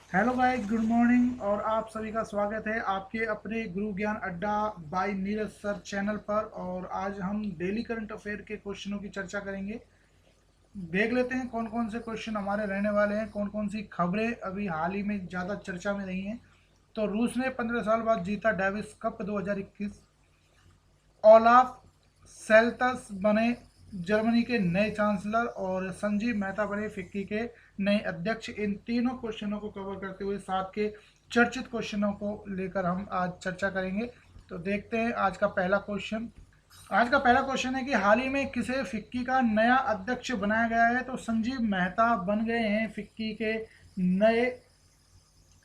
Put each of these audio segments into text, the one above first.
Hello guys, good morning और आप सभी का स्वागत है आपके अपने गुरु ज्ञान अड्डा बाय नीरज सर चैनल पर। और आज हम डेली करंट अफेयर के क्वेश्चनों की चर्चा करेंगे। देख लेते हैं कौन कौन से क्वेश्चन हमारे रहने वाले हैं, कौन कौन सी खबरें अभी हाल ही में ज़्यादा चर्चा में रही हैं। तो रूस ने 15 साल बाद जीता डेविस कप 2021। ओलाफ सेल्तस बने जर्मनी के नए चांसलर और संजीव मेहता बने फिक्की के नए अध्यक्ष। इन तीनों क्वेश्चनों को कवर करते हुए साथ के चर्चित क्वेश्चनों को लेकर हम आज चर्चा करेंगे। तो देखते हैं आज का पहला क्वेश्चन। आज का पहला क्वेश्चन है कि हाल ही में किसे फिक्की का नया अध्यक्ष बनाया गया है। तो संजीव मेहता बन गए हैं फिक्की के नए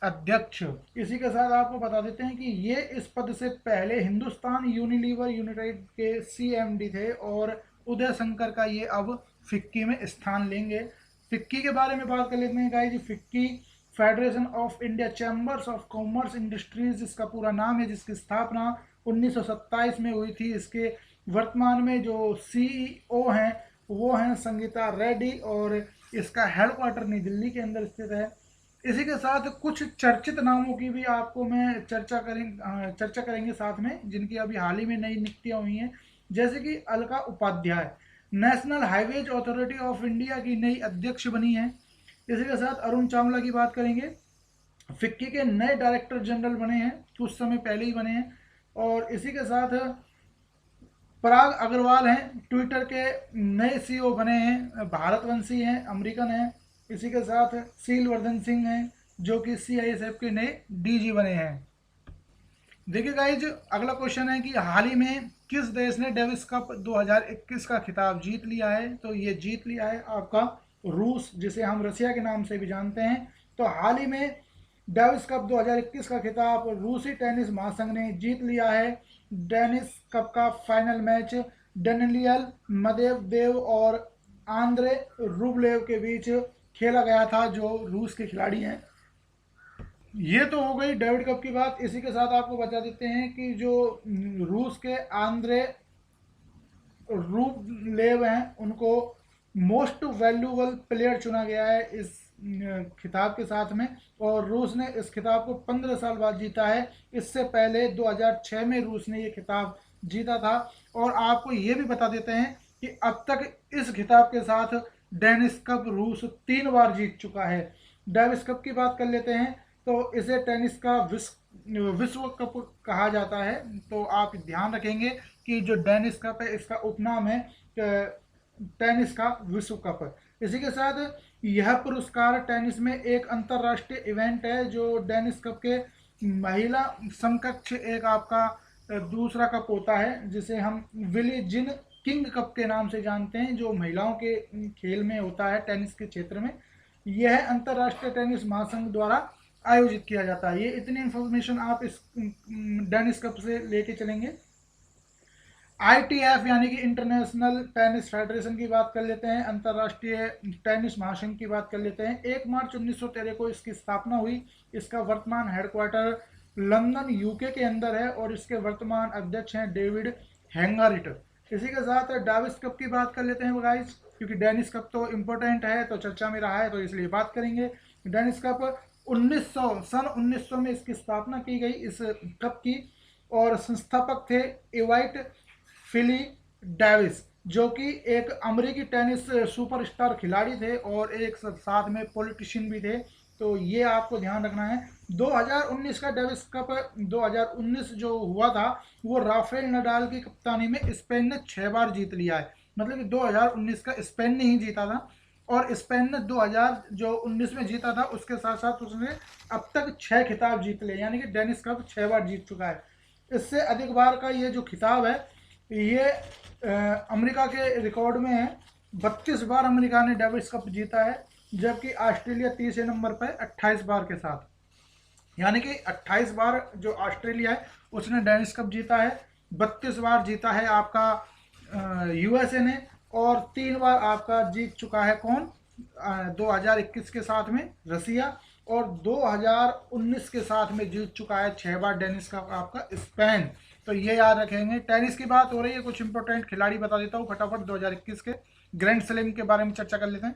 अध्यक्ष। इसी के साथ आपको बता देते हैं कि ये इस पद से पहले हिंदुस्तान यूनिलीवर यूनाइटेड के सीएमडी थे और उदय शंकर का ये अब फिक्की में स्थान लेंगे। फिक्की के बारे में बात कर लेते हैं guys. FICCI federation of India chambers of commerce industries इसका पूरा नाम है, जिसकी स्थापना 1927 में हुई थी। इसके वर्तमान में जो सीईओ हैं वो हैं संगीता रेड्डी और इसका हेडक्वार्टर नई दिल्ली के अंदर स्थित है। इसी के साथ कुछ चर्चित नामों की भी आपको मैं चर्चा करेंगे साथ में, जिनकी अभी हाल ही में नई नियुक्तियां हुई हैं। जैसे कि Alka Upadhyay national highways authority of India की नई अध्यक्ष बनी है। इसी के साथ अरुण चावला की बात करेंगे, फिक्की के नए डायरेक्टर जनरल बने हैं, कुछ समय पहले ही बने हैं। और इसी के साथ पराग अग्रवाल हैं ट्विटर के नए सीईओ बने हैं, भारतवंशी हैं, अमेरिकन हैं। इसी के साथ सीलवर्धन सिंह हैं जो कि सीआईएसएफ के नए डीजी बने हैं। देखिए गाइज, अगला क्वेश्चन है कि हाल ही में किस देश ने डेविस कप 2021 का खिताब जीत लिया है। तो ये जीत लिया है आपका रूस, जिसे हम रसिया के नाम से भी जानते हैं। तो हाल ही में डेविस कप 2021 का खिताब रूसी टेनिस महासंघ ने जीत लिया है। डेनिस कप का फाइनल मैच डेनियल मदेवदेव और आंद्रे रूबलेव के बीच खेला गया था, जो रूस के खिलाड़ी हैं। ये तो हो गई डेविड कप की बात। इसी के साथ आपको बता देते हैं कि जो रूस के आंद्रे रूबलेव हैं उनको मोस्ट वैल्यूबल प्लेयर चुना गया है इस खिताब के साथ में। और रूस ने इस खिताब को 15 साल बाद जीता है। इससे पहले 2006 में रूस ने ये खिताब जीता था। और आपको ये भी बता देते हैं कि अब तक इस खिताब के साथ डेनिस कप रूस 3 बार जीत चुका है। डेविस कप की बात कर लेते हैं तो इसे टेनिस का विश्व कप कहा जाता है। तो आप ध्यान रखेंगे कि जो डेनिस कप है इसका उपनाम है टेनिस का विश्व कप। इसी के साथ यह पुरस्कार टेनिस में एक अंतर्राष्ट्रीय इवेंट है जो डेनिस कप के महिला समकक्ष एक आपका दूसरा कप होता है, जिसे हम विली जिन किंग कप के नाम से जानते हैं, जो महिलाओं के खेल में होता है टेनिस के क्षेत्र में। यह अंतर्राष्ट्रीय टेनिस महासंघ द्वारा आयोजित किया जाता है। ये इतनी इंफॉर्मेशन आप इस डेनिस कप से लेके चलेंगे। आईटीएफ यानी कि इंटरनेशनल टेनिस फेडरेशन की बात कर लेते हैं, अंतर्राष्ट्रीय टेनिस महासंघ की बात कर लेते हैं। 1 मार्च 1913 को इसकी स्थापना हुई। इसका वर्तमान हेडक्वार्टर लंदन यूके के अंदर है और इसके वर्तमान अध्यक्ष हैं डेविड हैंगारिट। इसी के साथ डेविस कप की बात कर लेते हैं गाइस, क्योंकि डेनिस कप तो इम्पोर्टेंट है, तो चर्चा में रहा है तो इसलिए बात करेंगे। डेनिस कप 1900 में इसकी स्थापना की गई इस कप की। और संस्थापक थे इवाइट फिली डेविस, जो कि एक अमेरिकी टेनिस सुपरस्टार खिलाड़ी थे और एक साथ में पॉलिटिशियन भी थे। तो ये आपको ध्यान रखना है। 2019 का डेविस कप 2019 जो हुआ था वो राफेल नडाल की कप्तानी में स्पेन ने 6 बार जीत लिया है। मतलब कि 2019 का स्पेन ने ही जीता था और स्पेन ने 2019 में जीता था, उसके साथ साथ उसने अब तक 6 खिताब जीत लिए, यानी कि डेनिस कप 6 बार जीत चुका है। इससे अधिक बार का ये जो खिताब है ये अमेरिका के रिकॉर्ड में है। 32 बार अमेरिका ने डेविस कप जीता है, जबकि ऑस्ट्रेलिया तीसरे नंबर पर 28 बार के साथ, यानी कि 28 बार जो ऑस्ट्रेलिया है उसने डेनिस कप जीता है। 32 बार जीता है आपका यूएसए ने और 3 बार आपका जीत चुका है कौन 2021 के साथ में रसिया, और 2019 के साथ में जीत चुका है 6 बार डेनिस कप आपका स्पेन। तो ये याद रखेंगे। टेनिस की बात हो रही है, कुछ इंपॉर्टेंट खिलाड़ी बता देता हूँ फटाफट 2021 के ग्रैंड स्लैम के बारे में चर्चा कर लेते हैं।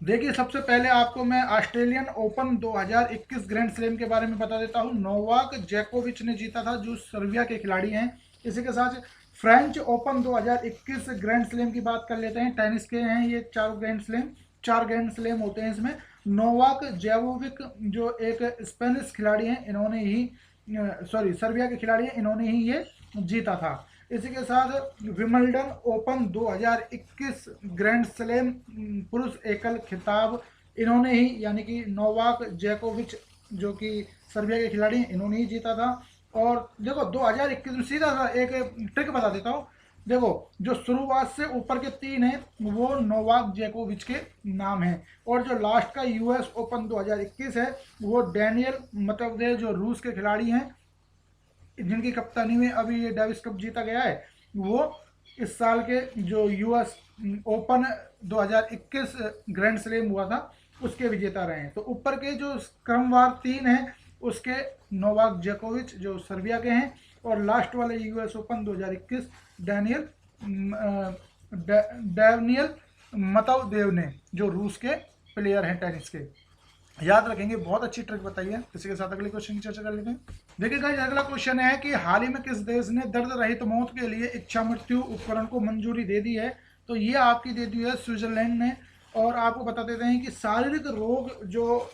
देखिए, सबसे पहले आपको मैं ऑस्ट्रेलियन ओपन 2021 ग्रैंड स्लैम के बारे में बता देता हूँ। नोवाक जोकोविच ने जीता था, जो सर्बिया के खिलाड़ी हैं। इसी के साथ फ्रेंच ओपन 2021 ग्रैंड स्लैम की बात कर लेते हैं। टेनिस के हैं ये चार ग्रैंड स्लैम होते हैं इसमें। नोवाक जोकोविच जो एक स्पेनिश खिलाड़ी हैं, इन्होंने ही सर्बिया के खिलाड़ी हैं, इन्होंने ही ये जीता था। इसी के साथ विमल्डन ओपन 2021 ग्रैंड स्लैम पुरुष एकल खिताब इन्होंने ही, यानी कि नोवाक जोकोविच जो कि सर्बिया के खिलाड़ी हैं, इन्होंने ही जीता था। और देखो 2021 में सीधा सा एक ट्रिक बता देता हूँ। देखो, जो शुरुआत से ऊपर के तीन हैं वो नोवाक जोकोविच के नाम हैं, और जो लास्ट का यूएस ओपन 2021 है वो डैनियल मेदवेदेव जो रूस के खिलाड़ी हैं, जिनकी कप्तानी में अभी ये डेविस कप जीता गया है, वो इस साल के जो यूएस ओपन 2021 ग्रैंड स्लैम हुआ था उसके विजेता रहे हैं। तो ऊपर के जो क्रमवार तीन हैं उसके नोवाक जोकोविच जो सर्बिया के हैं, और लास्ट वाले US open 2021 Daniel Daniel Medvedev ने, जो रूस के प्लेयर हैं टेनिस के। याद रखेंगे, बहुत अच्छी ट्रिक बताई है। इसी के साथ अगले क्वेश्चन की चर्चा कर लेते हैं। देखिए गाइस, अगला क्वेश्चन है कि हाल ही में किस देश ने दर्द रहित मौत के लिए इच्छा मृत्यु उपकरण को मंजूरी दे दी है? तो ये आपकी दे दी है स्विट्जरलैंड ने। और आपको बता देते हैं कि शारीरिक रोग जो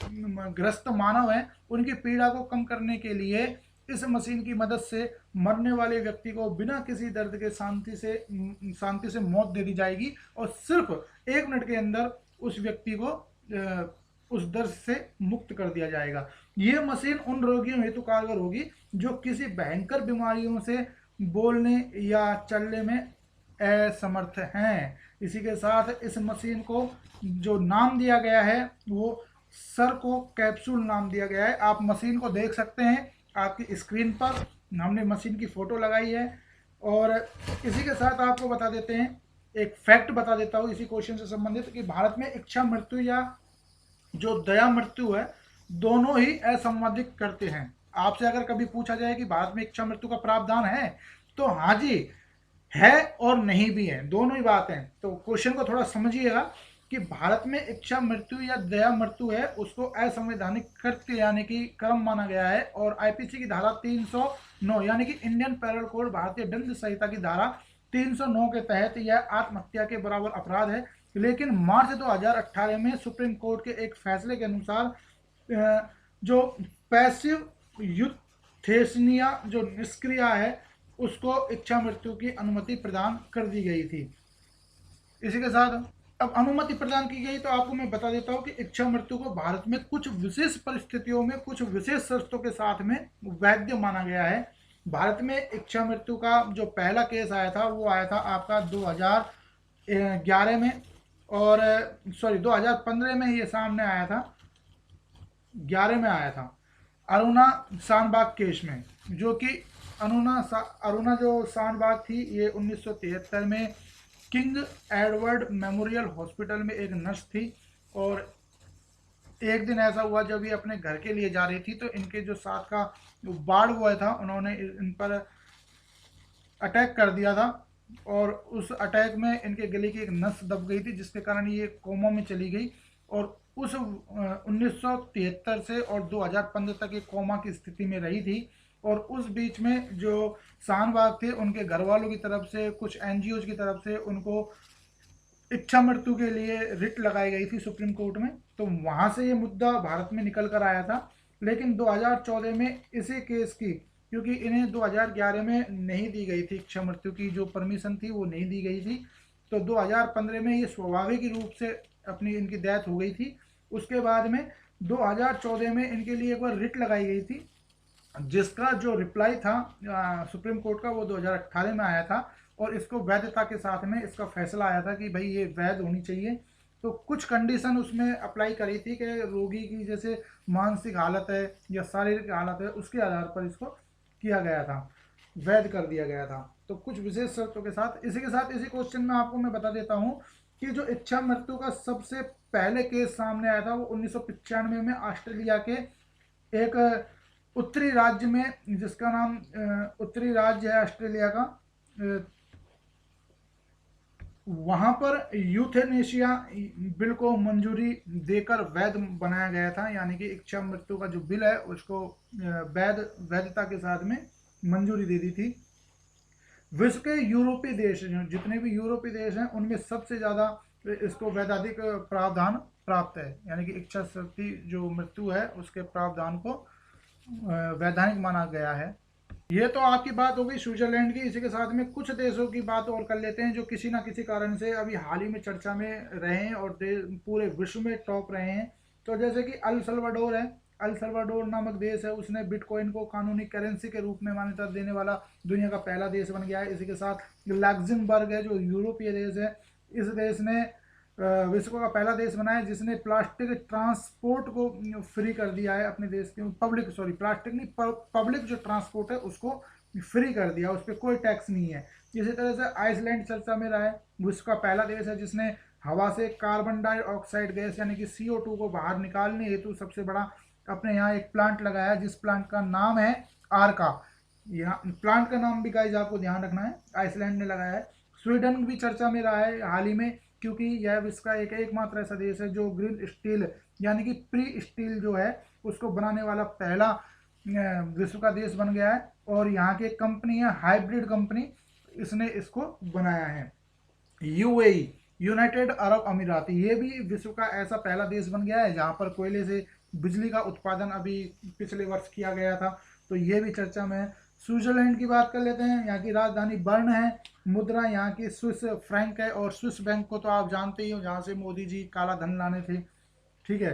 ग्रस्त मानव है उनकी पीड़ा को कम करने के लिए इस मशीन की मदद से मरने वाले व्यक्ति को बिना किसी दर्द के शांति से मौत दे दी जाएगी, और सिर्फ 1 मिनट के अंदर उस व्यक्ति को उस दर्द से मुक्त कर दिया जाएगा। ये मशीन उन रोगियों हेतु कारगर होगी जो किसी भयंकर बीमारियों से बोलने या चलने में असमर्थ हैं। इसी के साथ इस मशीन को जो नाम दिया गया है वो सर को कैप्सूल नाम दिया गया है। आप मशीन को देख सकते हैं आपकी स्क्रीन पर, हमने मशीन की फोटो लगाई है। और इसी के साथ आपको बता देते हैं, एक फैक्ट बता देता हूँ इसी क्वेश्चन से संबंधित, कि भारत में इच्छा मृत्यु या जो दया मृत्यु है दोनों ही असंवादित करते हैं। आपसे अगर कभी पूछा जाए कि भारत में इच्छा मृत्यु का प्रावधान है, तो हाँ जी है, और नहीं भी है, दोनों ही बात है। तो क्वेश्चन को थोड़ा समझिएगा कि भारत में इच्छा मृत्यु या दया मृत्यु है उसको असंवैधानिक कृत्य यानी कि कर्म माना गया है। और आईपीसी की धारा 309 यानी कि इंडियन पैनल कोड भारतीय दंड संहिता की धारा 309 के तहत यह आत्महत्या के बराबर अपराध है। लेकिन मार्च 2018 में सुप्रीम कोर्ट के एक फैसले के अनुसार जो पैसिव यूथेसिनिया जो निष्क्रिय है उसको इच्छा मृत्यु की अनुमति प्रदान कर दी गई थी। इसी के साथ अब अनुमति प्रदान की गई, तो आपको मैं बता देता हूँ कि इच्छा मृत्यु को भारत में कुछ विशेष परिस्थितियों में कुछ विशेष शर्तों के साथ में वैध माना गया है। भारत में इच्छा मृत्यु का जो पहला केस आया था वो आया था आपका 2011 में, और 2015 में ये सामने आया था, 11 में आया था अरुणा शानबाग केस में। जो कि अरुणा जो शानबाग थी ये 1973 में किंग एडवर्ड मेमोरियल हॉस्पिटल में एक नर्स थी। और एक दिन ऐसा हुआ जब ये अपने घर के लिए जा रही थी, तो इनके जो साथ का वार्ड बॉय था उन्होंने इन पर अटैक कर दिया था, और उस अटैक में इनके गले की एक नस दब गई थी जिसके कारण ये कोमा में चली गई। और उस 1973 से और 2015 तक ये कोमा की स्थिति में रही थी। और उस बीच में जो शानबाग थे उनके घर वालों की तरफ से, कुछ एनजीओ की तरफ से उनको इच्छा मृत्यु के लिए रिट लगाई गई थी सुप्रीम कोर्ट में। तो वहां से ये मुद्दा भारत में निकल कर आया था। लेकिन 2014 में इसी केस की, क्योंकि इन्हें 2011 में नहीं दी गई थी इच्छा मृत्यु की जो परमिशन थी वो नहीं दी गई थी, तो 2015 में ये स्वाभाविक रूप से अपनी इनकी डेथ हो गई थी। उसके बाद में 2014 में इनके लिए एक बार रिट लगाई गई थी, जिसका जो रिप्लाई था सुप्रीम कोर्ट का वो 2018 में आया था। और इसको वैधता के साथ में इसका फैसला आया था कि भाई ये वैध होनी चाहिए। तो कुछ कंडीशन उसमें अप्लाई करी थी कि रोगी की जैसे मानसिक हालत है या शारीरिक हालत है, उसके आधार पर इसको किया गया था, वैध कर दिया गया था। तो कुछ विशेष शर्तों के साथ, इसी के साथ इसी क्वेश्चन में आपको मैं बता देता हूँ कि जो इच्छा मृत्यु का सबसे पहले केस सामने आया था वो 1995 में ऑस्ट्रेलिया के एक उत्तरी राज्य में, जिसका नाम उत्तरी राज्य है ऑस्ट्रेलिया का वहां पर यूथेनेशिया बिल को मंजूरी देकर वैध बनाया गया था, यानी कि इच्छा मृत्यु का जो बिल है उसको वैधता के साथ में मंजूरी दे दी थी। विश्व के यूरोपीय देश जितने भी यूरोपीय देश हैं उनमें सबसे ज़्यादा इसको वैधानिक प्रावधान प्राप्त है, यानी कि इच्छा शक्ति जो मृत्यु है उसके प्रावधान को वैधानिक माना गया है। ये तो आपकी बात हो गई स्विट्जरलैंड की। इसी के साथ में कुछ देशों की बात और कर लेते हैं जो किसी ना किसी कारण से अभी हाल ही में चर्चा में रहे हैं और पूरे विश्व में टॉप रहे हैं। तो जैसे कि अल सल्वाडोर है। अल सल्वाडोर नामक देश है, उसने बिटकॉइन को कानूनी करेंसी के रूप में मान्यता देने वाला दुनिया का पहला देश बन गया है। इसी के साथ लग्जमबर्ग है जो यूरोपीय देश है, इस देश ने विश्व का पहला देश बना है जिसने प्लास्टिक ट्रांसपोर्ट को फ्री कर दिया है अपने देश के प्लास्टिक नहीं, पब्लिक जो ट्रांसपोर्ट है उसको फ्री कर दिया, उस पर कोई टैक्स नहीं है। इसी तरह से आइसलैंड चर्चा में रहा है, विश्व का पहला देश है जिसने हवा से कार्बन डाइऑक्साइड गैस यानी कि CO2 को बाहर निकालने हेतु सबसे बड़ा अपने यहाँ एक प्लांट लगाया है जिस प्लांट का नाम है आर्का। यहाँ प्लांट का नाम भी गाइस आपको ध्यान रखना है, आइसलैंड ने लगाया है। स्वीडन भी चर्चा में रहा है हाल ही में, क्योंकि यह विश्व का एकमात्र ऐसा देश है जो ग्रीन स्टील यानी कि प्री स्टील जो है उसको बनाने वाला पहला विश्व का देश बन गया है। और यहाँ की एक कंपनी है हाइब्रिड कंपनी, इसने इसको बनाया है। UAE यूनाइटेड अरब अमीरात, ये भी विश्व का ऐसा पहला देश बन गया है जहाँ पर कोयले से बिजली का उत्पादन अभी पिछले वर्ष किया गया था, तो ये भी चर्चा में है। स्विट्जरलैंड की बात कर लेते हैं, यहाँ की राजधानी बर्न है, मुद्रा यहाँ की स्विस फ्रैंक है और स्विस बैंक को तो आप जानते ही हो जहाँ से मोदी जी काला धन लाने थे। ठीक है,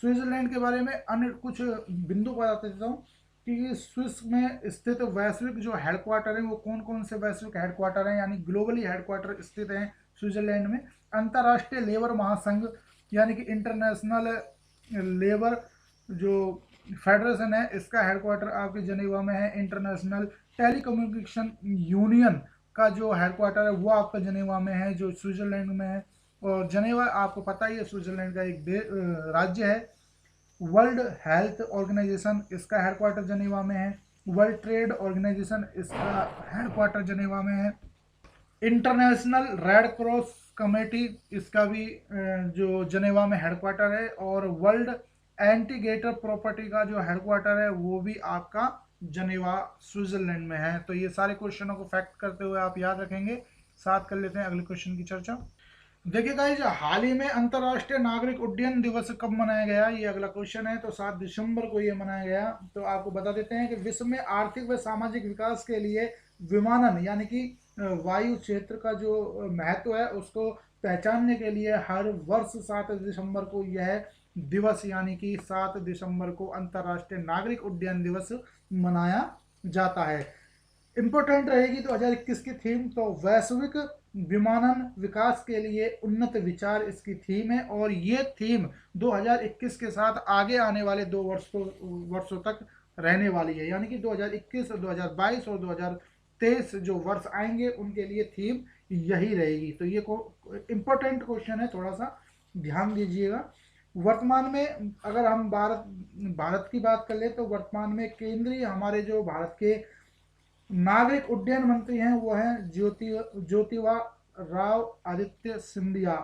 स्विट्जरलैंड के बारे में अन्य कुछ बिंदु बता देता हूँ कि स्विस में स्थित वैश्विक जो हेडक्वार्टर है वो कौन कौन से वैश्विक हेडक्वार्टर हैं, यानी ग्लोबली हेडक्वार्टर स्थित हैं स्विट्जरलैंड में। अंतर्राष्ट्रीय लेबर महासंघ यानी कि इंटरनेशनल लेबर जो फेडरेशन है इसका हेडक्वार्टर आपके जनेवा में है। इंटरनेशनल टेलीकम्युनिकेशन यूनियन का जो हेडक्वार्टर है वो आपका जनेवा में है जो स्विट्जरलैंड में है। और जनेवा आपको पता ही है स्विट्जरलैंड का एक राज्य है। वर्ल्ड हेल्थ ऑर्गेनाइजेशन इसका हेडक्वार्टर जनेवा में है। वर्ल्ड ट्रेड ऑर्गेनाइजेशन इसका हेडक्वार्टर जनेवा में है। इंटरनेशनल रेड क्रॉस कमेटी इसका भी जो जनेवा में हेडक्वार्टर है। और वर्ल्ड एंटीगेटर प्रॉपर्टी का जो हेडक्वार्टर है वो भी आपका जनेवा स्विट्जरलैंड में है। तो ये सारे क्वेश्चनों को फैक्ट करते हुए आप याद रखेंगे। साथ कर लेते हैं अगले क्वेश्चन की चर्चा। देखिए गाइस, हाल ही में अंतर्राष्ट्रीय नागरिक उड्डयन दिवस कब मनाया गया, ये अगला क्वेश्चन है। तो 7 दिसंबर को ये मनाया गया। तो आपको बता देते हैं कि विश्व में आर्थिक व सामाजिक विकास के लिए विमानन यानी कि वायु क्षेत्र का जो महत्व है उसको पहचानने के लिए हर वर्ष 7 दिसंबर को यह दिवस यानी कि 7 दिसंबर को अंतर्राष्ट्रीय नागरिक उड्डयन दिवस मनाया जाता है। इंपॉर्टेंट रहेगी 2021 की थीम, तो वैश्विक विमानन विकास के लिए उन्नत विचार इसकी थीम है। और ये थीम 2021 के साथ आगे आने वाले 2 वर्षों तक रहने वाली है, यानी कि 2021 और 2022 और 2023 जो वर्ष आएंगे उनके लिए थीम यही रहेगी। तो ये इम्पोर्टेंट क्वेश्चन है, थोड़ा सा ध्यान दीजिएगा। वर्तमान में अगर हम भारत की बात कर ले तो वर्तमान में केंद्रीय हमारे जो भारत के नागरिक उड्डयन मंत्री हैं वो हैं ज्योतिवा राव आदित्य सिंधिया।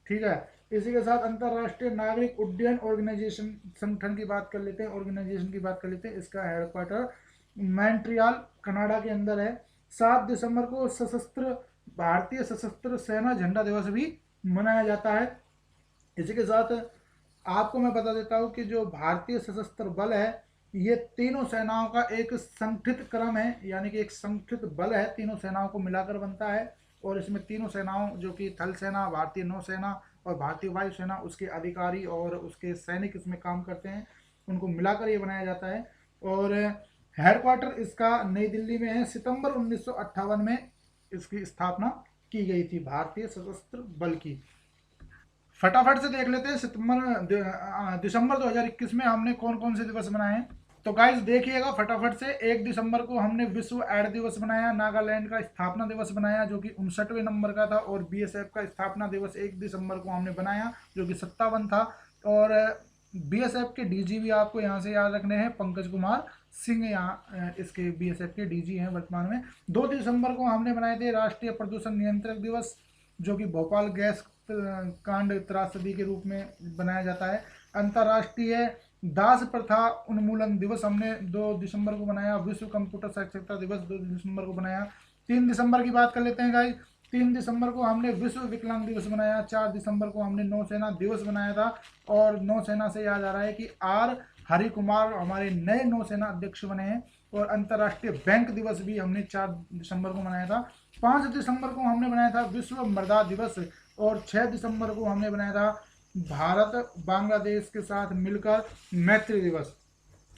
ठीक है, इसी के साथ अंतर्राष्ट्रीय नागरिक उड्डयन ऑर्गेनाइजेशन संगठन की बात कर लेते हैं, ऑर्गेनाइजेशन की बात कर लेते हैं। इसका हेडक्वार्टर मॉन्ट्रियल कनाडा के अंदर है। 7 दिसंबर को भारतीय सशस्त्र सेना झंडा दिवस भी मनाया जाता है। इसी के साथ आपको मैं बता देता हूँ कि जो भारतीय सशस्त्र बल है ये तीनों सेनाओं का एक संगठित क्रम है, यानी कि एक संगठित बल है, तीनों सेनाओं को मिलाकर बनता है। और इसमें तीनों सेनाओं जो कि थल सेना, भारतीय नौसेना और भारतीय वायुसेना, उसके अधिकारी और उसके सैनिक इसमें काम करते हैं, उनको मिलाकर ये बनाया जाता है। और हेडक्वार्टर इसका नई दिल्ली में है। सितंबर 1958 में इसकी स्थापना की गई थी भारतीय सशस्त्र बल की। फटाफट से देख लेते हैं दिसंबर 2021 में हमने कौन कौन से दिवस मनाए हैं। तो गाइस देखिएगा फटाफट से। 1 दिसंबर को हमने विश्व एड दिवस बनाया, नागालैंड का स्थापना दिवस बनाया जो कि 59वें नंबर का था। और BSF का स्थापना दिवस 1 दिसंबर को हमने बनाया जो कि 57 था। और BSF के DG भी आपको यहाँ से याद रखने हैं, पंकज कुमार सिंह यहाँ इसके BSF के DG हैं वर्तमान में। 2 दिसंबर को हमने बनाए थे राष्ट्रीय प्रदूषण नियंत्रक दिवस। जो कि भोपाल गैस कांड त्रासदी के रूप में बनाया जाता है। अंतर्राष्ट्रीय दास प्रथा उन्मूलन दिवस हमने 2 दिसंबर को बनाया। विश्व कंप्यूटर साक्षरता दिवस 2 दिसंबर को बनाया। 3 दिसंबर की बात कर लेते हैं गाइस। 3 दिसंबर को हमने विश्व विकलांग दिवस बनाया। 4 दिसंबर को हमने नौसेना दिवस बनाया था। और नौसेना से याद आ रहा है कि आर हरि कुमार हमारे नए नौसेना अध्यक्ष बने हैं। और अंतर्राष्ट्रीय बैंक दिवस भी हमने 4 दिसंबर को मनाया था। 5 दिसंबर को हमने बनाया था विश्व मृदा दिवस। और 6 दिसंबर को हमने बनाया था भारत बांग्लादेश के साथ मिलकर मैत्री दिवस।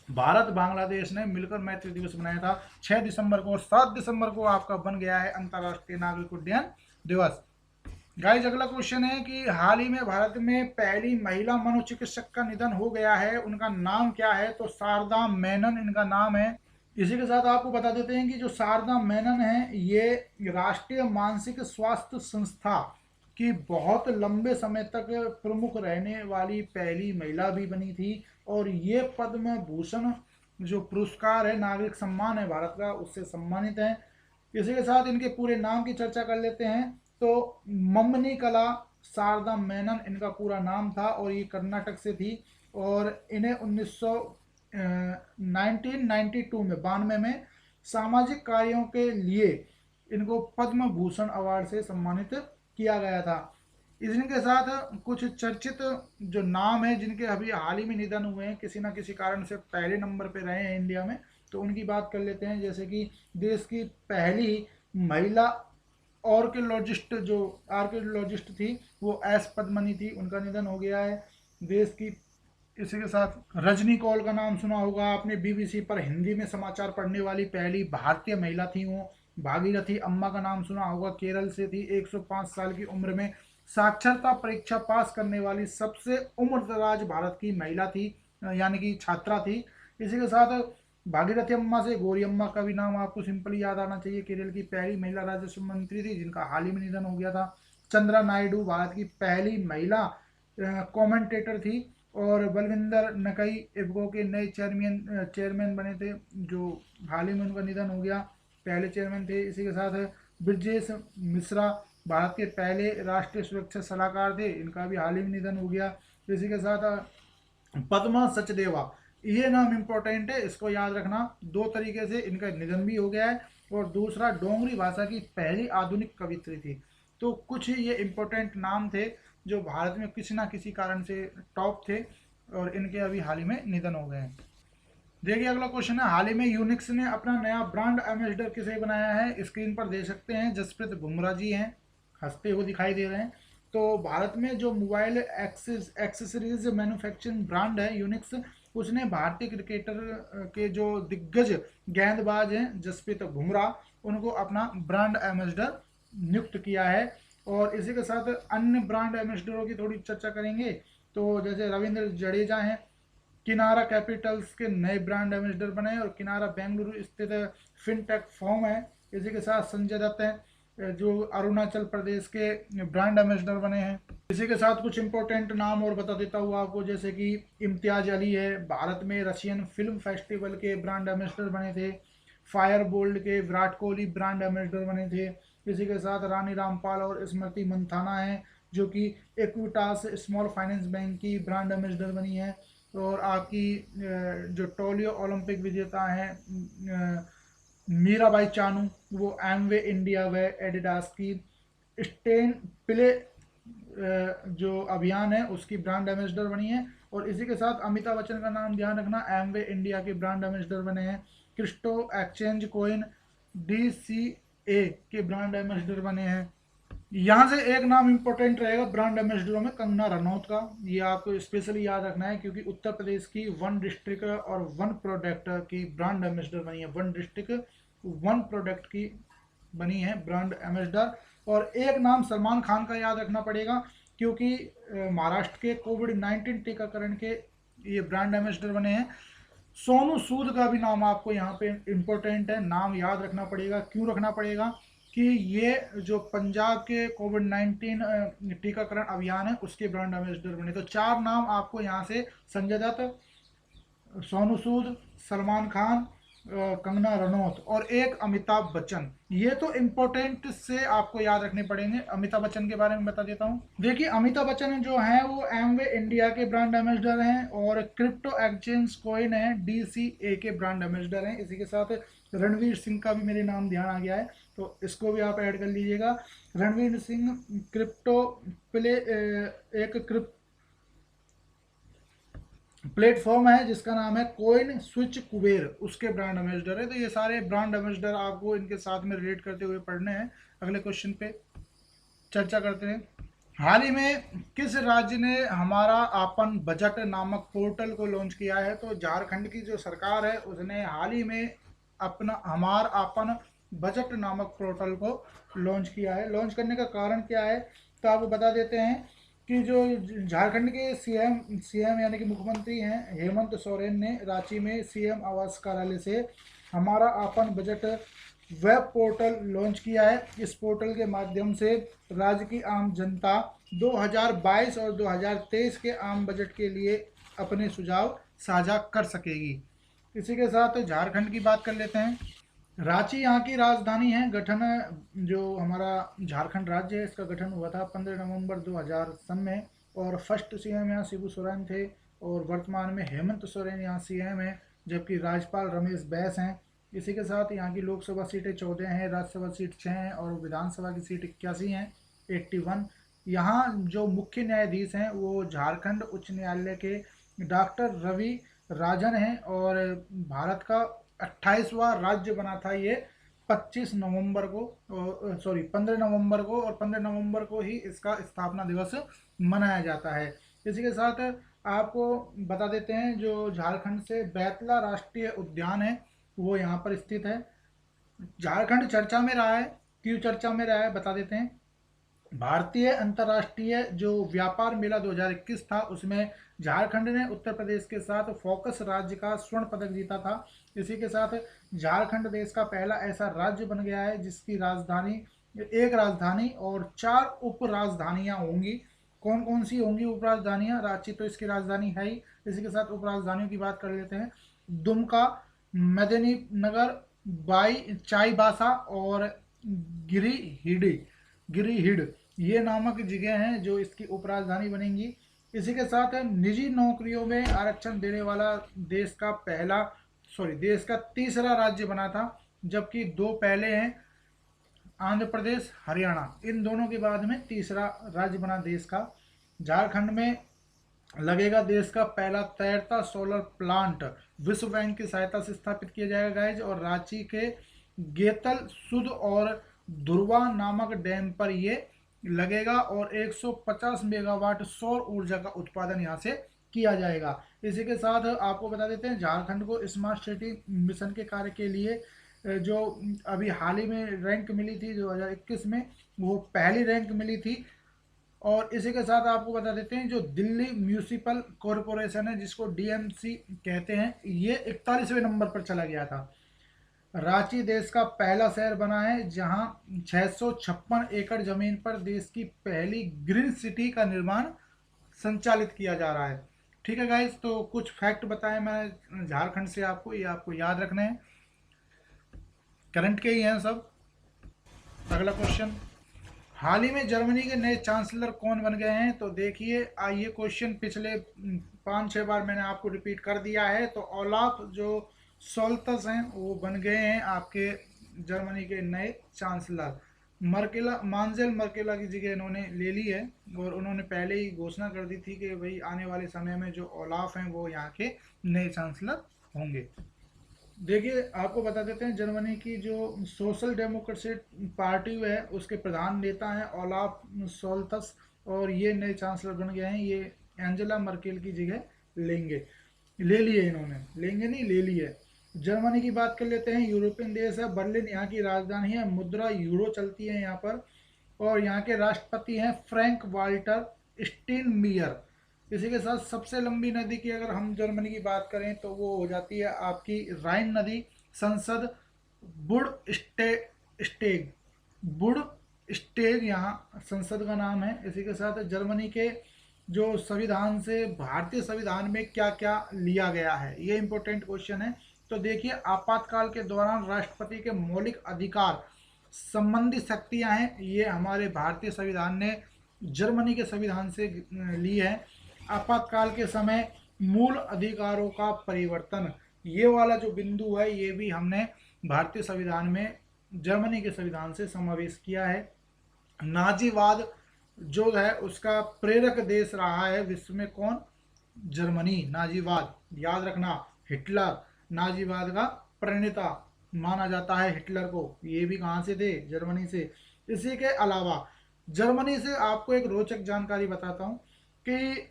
भारत बांग्लादेश ने मिलकर मैत्री दिवस मनाया था 6 दिसंबर को। और 7 दिसंबर को आपका बन गया है अंतर्राष्ट्रीय नागरिक उड्डयन दिवस। गाइज अगला क्वेश्चन है कि हाल ही में भारत में पहली महिला मनोचिकित्सक का निधन हो गया है, उनका नाम क्या है? तो शारदा मेनन इनका नाम है। इसी के साथ आपको बता देते हैं कि जो शारदा मेनन है ये राष्ट्रीय मानसिक स्वास्थ्य संस्था की बहुत लंबे समय तक प्रमुख रहने वाली पहली महिला भी बनी थी। और ये पद्म भूषण जो पुरस्कार है, नागरिक सम्मान है भारत का, उससे सम्मानित है। इसी के साथ इनके पूरे नाम की चर्चा कर लेते हैं। तो मम्मनी कला शारदा मेनन इनका पूरा नाम था और ये कर्नाटक से थी। और इन्हें 1992 में 92 में सामाजिक कार्यों के लिए इनको पद्म भूषण अवार्ड से सम्मानित किया गया था। इनके साथ कुछ चर्चित जो नाम है जिनके अभी हाल ही में निधन हुए हैं, किसी ना किसी कारण से पहले नंबर पे रहे हैं इंडिया में, तो उनकी बात कर लेते हैं। जैसे कि देश की पहली महिला आर्कियोलॉजिस्ट जो आर्कियोलॉजिस्ट थी वो एस पद्मनी थी, उनका निधन हो गया है। देश की इसी के साथ रजनी कौल का नाम सुना होगा आपने, बीबीसी पर हिंदी में समाचार पढ़ने वाली पहली भारतीय महिला थी वो। भागीरथी अम्मा का नाम सुना होगा, केरल से थी। 105 साल की उम्र में साक्षरता परीक्षा पास करने वाली सबसे उम्रदराज भारत की महिला थी, यानी कि छात्रा थी। इसी के साथ भागीरथी अम्मा से गौरी अम्मा का भी नाम आपको सिंपली याद आना चाहिए। केरल की पहली महिला राजस्व मंत्री थी जिनका हाल ही में निधन हो गया था। चंद्रा नायडू भारत की पहली महिला कमेंटेटर थी। और बलविंदर नकई इफ्को के नए चेयरमैन बने थे, जो हाल ही में उनका निधन हो गया, पहले चेयरमैन थे। इसी के साथ ब्रजेश मिश्रा भारत के पहले राष्ट्रीय सुरक्षा सलाहकार थे, इनका भी हाल ही में निधन हो गया। इसी के साथ पद्मा सचदेवा, ये नाम इंपॉर्टेंट है, इसको याद रखना। 2 तरीके से इनका निधन भी हो गया है। और दूसरा डोंगरी भाषा की पहली आधुनिक कवित्री थी। तो कुछ ये इंपॉर्टेंट नाम थे जो भारत में किसी ना किसी कारण से टॉप थे और इनके अभी हाल ही में निधन हो गए हैं। देखिए अगला क्वेश्चन है, हाल ही में यूनिक्स ने अपना नया ब्रांड एम्बेसडर किसे बनाया है? स्क्रीन पर देख सकते हैं, जसप्रीत बुमराह जी हैं, हंसते हुए दिखाई दे रहे हैं। तो भारत में जो मोबाइल एक्सेसरीज मैन्युफैक्चरिंग ब्रांड है यूनिक्स, उसने भारतीय क्रिकेटर के जो दिग्गज गेंदबाज हैं जसप्रीत बुमराह, उनको अपना ब्रांड एम्बेसडर नियुक्त किया है। और इसी के साथ अन्य ब्रांड एम्बेसडरों की थोड़ी चर्चा करेंगे। तो जैसे रविंद्र जडेजा हैं, किनारा कैपिटल्स के नए ब्रांड एम्बेसडर बने। और किनारा बेंगलुरु स्थित फिनटेक फॉर्म है। इसी के साथ संजय दत्त हैं जो अरुणाचल प्रदेश के ब्रांड एम्बेसडर बने हैं। इसी के साथ कुछ इंपॉर्टेंट नाम और बता देता हूँ आपको, जैसे कि इम्तियाज अली है, भारत में रशियन फिल्म फेस्टिवल के ब्रांड एम्बेसडर बने थे। फायर बोल्ड के विराट कोहली ब्रांड एम्बेसडर बने थे। इसी के साथ रानी रामपाल और स्मृति मंथाना है जो कि इक्विटास स्मॉल फाइनेंस बैंक की ब्रांड एम्बेसडर बनी है। और आपकी जो टोक्यो ओलंपिक विजेता हैं मीराबाई चानू, वो एमवे इंडिया व एडिडास की स्टेन प्ले जो अभियान है उसकी ब्रांड एम्बेसडर बनी है। और इसी के साथ अमिताभ बच्चन का नाम ध्यान रखना, एमवे इंडिया के ब्रांड एम्बेसडर बने हैं। क्रिप्टो एक्सचेंज कोइन DCA के ब्रांड एम्बेसडर बने हैं। यहाँ से एक नाम इंपॉर्टेंट रहेगा ब्रांड एम्बेसडरों में, कंगना रनौत का, ये आपको स्पेशली याद रखना है क्योंकि उत्तर प्रदेश की वन डिस्ट्रिक्ट और वन प्रोडक्ट की ब्रांड एम्बेसडर बनी है। वन डिस्ट्रिक्ट वन प्रोडक्ट की बनी है ब्रांड एम्बेसडर। और एक नाम सलमान खान का याद रखना पड़ेगा क्योंकि महाराष्ट्र के कोविड-19 टीकाकरण के ये ब्रांड एम्बेसडर बने हैं। सोनू सूद का भी नाम आपको यहाँ पे इम्पोर्टेंट है, नाम याद रखना पड़ेगा। क्यों रखना पड़ेगा कि ये जो पंजाब के कोविड-19 टीकाकरण अभियान है उसके ब्रांड एम्बेसडर बने। तो 4 नाम आपको यहाँ से, संजय दत्त, सोनू सूद, सलमान खान कंगना रनौत और एक अमिताभ बच्चन। ये तो इम्पोर्टेंट से आपको याद रखने पड़ेंगे। अमिताभ बच्चन के बारे में बता देता हूँ। देखिए अमिताभ बच्चन जो हैं वो एमवे इंडिया के ब्रांड एम्बेसडर हैं और क्रिप्टो एक्सचेंज कॉइन है DCA के ब्रांड एम्बेसडर हैं। इसी के साथ रणवीर सिंह का भी मेरे नाम ध्यान आ गया है, तो इसको भी आप ऐड कर लीजिएगा। रणवीर सिंह क्रिप्टो प्ले एक क्रिप्टो प्लेटफॉर्म है जिसका नाम है कोइन स्विच कुबेर, उसके ब्रांड एम्बेसडर है। तो ये सारे ब्रांड एम्बेसडर आपको इनके साथ में रिलेट करते हुए पढ़ने हैं। अगले क्वेश्चन पे चर्चा करते हैं। हाल ही में किस राज्य ने हमारा आपन बजट नामक पोर्टल को लॉन्च किया है? तो झारखंड की जो सरकार है उसने हाल ही में अपना हमार आपन बजट नामक पोर्टल को लॉन्च किया है। लॉन्च करने का कारण क्या है तो आपको बता देते हैं कि जो झारखंड के सीएम यानी कि मुख्यमंत्री हैं हेमंत सोरेन ने रांची में सीएम आवास कार्यालय से हमारा आपन बजट वेब पोर्टल लॉन्च किया है। इस पोर्टल के माध्यम से राज्य की आम जनता 2022 और 2023 के आम बजट के लिए अपने सुझाव साझा कर सकेगी। इसी के साथ झारखंड की बात कर लेते हैं। रांची यहाँ की राजधानी है। गठन जो हमारा झारखंड राज्य है इसका गठन हुआ था 15 नवंबर 2000 सन में और फर्स्ट सीएम यहाँ शिबू सोरेन थे और वर्तमान में हेमंत सोरेन यहाँ सीएम है, जबकि राज्यपाल रमेश बैस हैं। इसी के साथ यहाँ की लोकसभा सीटें 14 हैं, राज्यसभा सीट 6 हैं और विधानसभा की सीट 81 हैं 81। यहाँ जो मुख्य न्यायाधीश हैं वो झारखंड उच्च न्यायालय के डॉक्टर रवि राजन हैं और भारत का 28वां राज्य बना था ये 25 नवंबर को, सॉरी 15 नवंबर को, और 15 नवंबर को ही इसका स्थापना दिवस मनाया जाता है। इसी के साथ आपको बता देते हैं जो झारखंड से बैतला राष्ट्रीय उद्यान है वो यहाँ पर स्थित है। झारखंड चर्चा में रहा है, क्यों चर्चा में रहा है बता देते हैं। भारतीय अंतर्राष्ट्रीय जो व्यापार मेला 2021 था उसमें झारखंड ने उत्तर प्रदेश के साथ फोकस राज्य का स्वर्ण पदक जीता था। इसी के साथ झारखंड देश का पहला ऐसा राज्य बन गया है जिसकी राजधानी एक राजधानी और 4 उप राजधानियां होंगी। कौन कौन सी होंगी उप राजधानियां? रांची तो इसकी राजधानी है ही। इसी के साथ उप राजधानियों की बात कर लेते हैं। दुमका, मेदिनीनगर, बाई चाईबासा और गिरिहिड गिरिहिड ये नामक जगह हैं जो इसकी उपराजधानी बनेंगी। इसी के साथ निजी नौकरियों में आरक्षण देने वाला देश का तीसरा राज्य बना था, जबकि 2 पहले हैं आंध्र प्रदेश हरियाणा, इन दोनों के बाद में तीसरा राज्य बना देश का। झारखंड में लगेगा देश का पहला तैरता सोलर प्लांट, विश्व बैंक की सहायता से स्थापित किया जाएगा गाइज। और रांची के गेतल सुध और धुरवा नामक डैम पर ये लगेगा और 150 मेगावाट सौर ऊर्जा का उत्पादन यहाँ से किया जाएगा। इसी के साथ आपको बता देते हैं झारखंड को स्मार्ट सिटी मिशन के कार्य के लिए जो अभी हाल ही में रैंक मिली थी 2021 में, वो पहली रैंक मिली थी। और इसी के साथ आपको बता देते हैं जो दिल्ली म्यूनिसिपल कॉरपोरेशन है जिसको DMC कहते हैं, ये 41वें नंबर पर चला गया था। रांची देश का पहला शहर बना है जहां 656 एकड़ जमीन पर देश की पहली ग्रीन सिटी का निर्माण संचालित किया जा रहा है। ठीक है गाइस, तो कुछ फैक्ट बताए मैंने झारखंड से आपको, ये आपको याद रखने हैं, करंट के ही हैं सब। अगला क्वेश्चन, हाल ही में जर्मनी के नए चांसलर कौन बन गए हैं? तो देखिए ये क्वेश्चन पिछले 5-6 बार मैंने आपको रिपीट कर दिया है। तो ओलाफ जो सोल्तस हैं वो बन गए हैं आपके जर्मनी के नए चांसलर। मांजेल मर्केला की जगह इन्होंने ले ली है और उन्होंने पहले ही घोषणा कर दी थी कि भाई आने वाले समय में जो ओलाफ हैं वो यहाँ के नए चांसलर होंगे। देखिए आपको बता देते हैं जर्मनी की जो सोशल डेमोक्रेसी पार्टी है उसके प्रधान नेता हैं ओलाफ सोल्तस और ये नए चांसलर बन गए हैं। ये एंजेला मर्केल की जगह ले लिए इन्होंने, लेंगे नहीं ले लिए। जर्मनी की बात कर लेते हैं, यूरोपियन देश है, बर्लिन यहाँ की राजधानी है, मुद्रा यूरो चलती है यहाँ पर और यहाँ के राष्ट्रपति हैं फ्रैंक वाल्टर स्टीनमियर। इसी के साथ सबसे लंबी नदी की अगर हम जर्मनी की बात करें तो वो हो जाती है आपकी राइन नदी। संसद बुड स्टेग यहाँ संसद का नाम है। इसी के साथ जर्मनी के जो संविधान से भारतीय संविधान में क्या क्या लिया गया है, ये इंपॉर्टेंट क्वेश्चन है। तो देखिए, आपातकाल के दौरान राष्ट्रपति के मौलिक अधिकार संबंधी शक्तियां हैं, ये हमारे भारतीय संविधान ने जर्मनी के संविधान से ली है। आपातकाल के समय मूल अधिकारों का परिवर्तन, ये वाला जो बिंदु है ये भी हमने भारतीय संविधान में जर्मनी के संविधान से समावेश किया है। नाजीवाद जो है उसका प्रेरक देश रहा है विश्व में कौन? जर्मनी। नाजीवाद याद रखना, हिटलर नाजीवाद का प्रणेता माना जाता है हिटलर को। ये भी कहाँ से थे? जर्मनी से। इसी के अलावा जर्मनी से आपको एक रोचक जानकारी बताता हूँ कि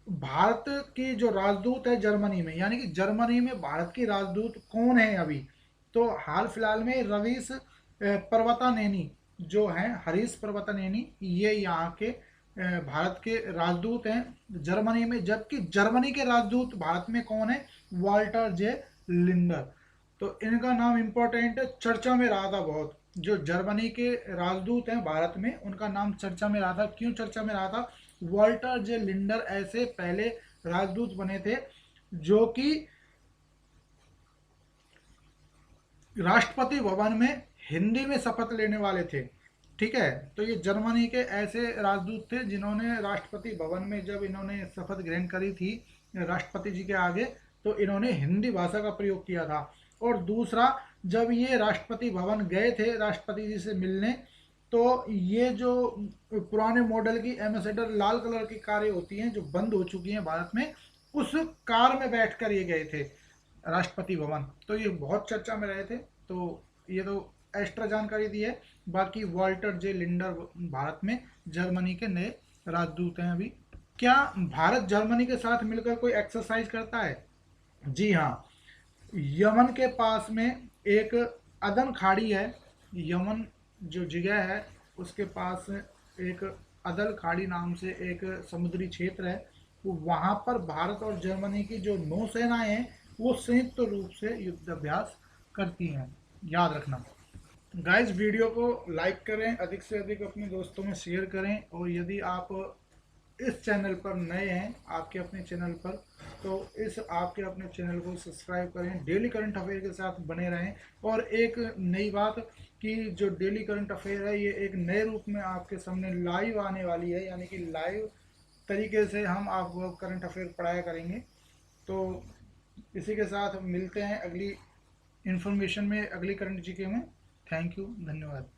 भारत की जो राजदूत है जर्मनी में, यानी कि जर्मनी में भारत की राजदूत कौन है अभी, तो हाल फिलहाल में रवीश पर्वतानेनी जो हैं, हरीश पर्वतानेनी, ये यहाँ के भारत के राजदूत हैं जर्मनी में। जबकि जर्मनी के राजदूत भारत में कौन है? Walter J Lindner. तो इनका नाम इम्पोर्टेंट है, चर्चा में रहा था बहुत। जो जर्मनी के राजदूत हैं भारत में, उनका नाम चर्चा में रहा था। क्यों चर्चा में रहा था? वाल्टर जे लिंडर ऐसे पहले राजदूत बने थे जो कि राष्ट्रपति भवन में हिंदी में शपथ लेने वाले थे। ठीक है, तो ये जर्मनी के ऐसे राजदूत थे जिन्होंने राष्ट्रपति भवन में जब इन्होंने शपथ ग्रहण करी थी राष्ट्रपति जी के आगे, तो इन्होंने हिंदी भाषा का प्रयोग किया था। और दूसरा, जब ये राष्ट्रपति भवन गए थे राष्ट्रपति जी से मिलने, तो ये जो पुराने मॉडल की एम्बेसडर लाल कलर की कारें होती हैं जो बंद हो चुकी हैं भारत में, उस कार में बैठकर ये गए थे राष्ट्रपति भवन। तो ये बहुत चर्चा में रहे थे। तो ये तो एक्स्ट्रा जानकारी दी है। बाकी वाल्टर जे लिंडर भारत में जर्मनी के नए राजदूत हैं अभी। क्या भारत जर्मनी के साथ मिलकर कोई एक्सरसाइज करता है? जी हाँ, यमन के पास में एक अदन खाड़ी है। यमन जो जगह है उसके पास एक अदल खाड़ी नाम से एक समुद्री क्षेत्र है। तो वहाँ पर भारत और जर्मनी की जो नौसेनाएं हैं वो संयुक्त रूप से युद्ध अभ्यास करती हैं, याद रखना। गाइस, वीडियो को लाइक करें, अधिक से अधिक अपने दोस्तों में शेयर करें। और यदि आप इस चैनल पर नए हैं, आपके अपने चैनल पर, तो इस आपके अपने चैनल को सब्सक्राइब करें। डेली करंट अफेयर के साथ बने रहें। और एक नई बात कि जो डेली करंट अफेयर है ये एक नए रूप में आपके सामने लाइव आने वाली है, यानी कि लाइव तरीके से हम आपको करंट अफेयर पढ़ाया करेंगे। तो इसी के साथ मिलते हैं अगली इन्फॉर्मेशन में, अगली करंट जीके में। थैंक यू, धन्यवाद।